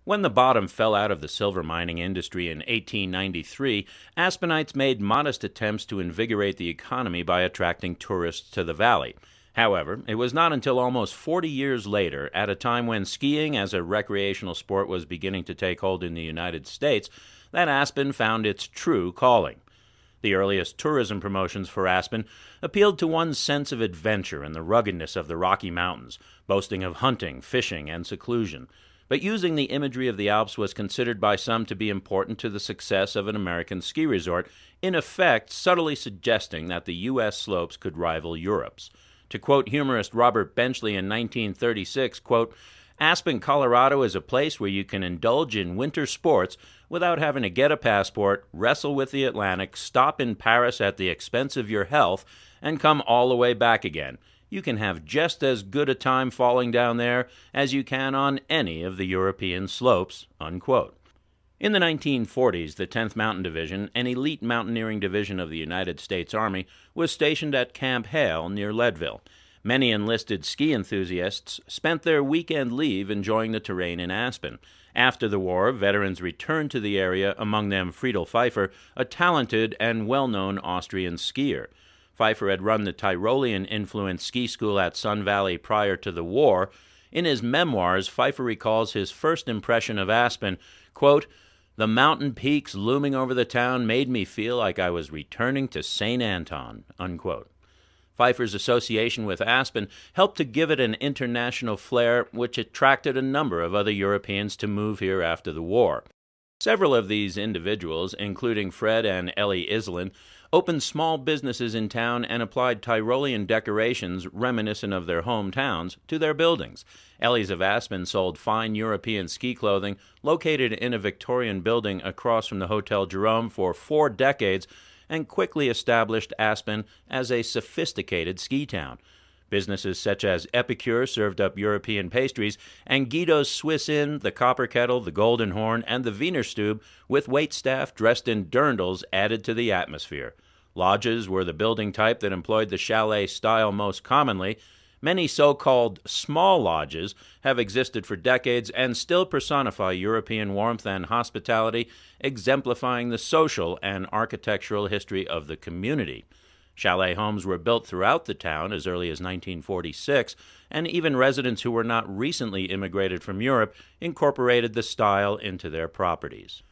When the bottom fell out of the silver mining industry in 1893, Aspenites made modest attempts to invigorate the economy by attracting tourists to the valley. However, it was not until almost 40 years later, at a time when skiing as a recreational sport was beginning to take hold in the United States, that Aspen found its true calling. The earliest tourism promotions for Aspen appealed to one's sense of adventure and the ruggedness of the Rocky Mountains, boasting of hunting, fishing, and seclusion. But using the imagery of the Alps was considered by some to be important to the success of an American ski resort, in effect subtly suggesting that the U.S. slopes could rival Europe's. To quote humorist Robert Benchley in 1936, quote, "Aspen, Colorado is a place where you can indulge in winter sports without having to get a passport, wrestle with the Atlantic, stop in Paris at the expense of your health, and come all the way back again. You can have just as good a time falling down there as you can on any of the European slopes," unquote. In the 1940s, the 10th Mountain Division, an elite mountaineering division of the United States Army, was stationed at Camp Hale near Leadville. Many enlisted ski enthusiasts spent their weekend leave enjoying the terrain in Aspen. After the war, veterans returned to the area, among them Friedel Pfeiffer, a talented and well-known Austrian skier. Pfeiffer had run the Tyrolean-influenced ski school at Sun Valley prior to the war. In his memoirs, Pfeiffer recalls his first impression of Aspen, quote, "The mountain peaks looming over the town made me feel like I was returning to St. Anton," unquote. Pfeiffer's association with Aspen helped to give it an international flair, which attracted a number of other Europeans to move here after the war. Several of these individuals, including Fred and Ellie Island, opened small businesses in town and applied Tyrolean decorations reminiscent of their hometowns to their buildings. Ellie's of Aspen sold fine European ski clothing located in a Victorian building across from the Hotel Jerome for 4 decades and quickly established Aspen as a sophisticated ski town. Businesses such as Epicure served up European pastries, and Guido's Swiss Inn, the Copper Kettle, the Golden Horn, and the Wiener Stube, with waitstaff dressed in dirndls, added to the atmosphere. Lodges were the building type that employed the chalet style most commonly. Many so-called small lodges have existed for decades and still personify European warmth and hospitality, exemplifying the social and architectural history of the community. Chalet homes were built throughout the town as early as 1946, and even residents who were not recently immigrated from Europe incorporated the style into their properties.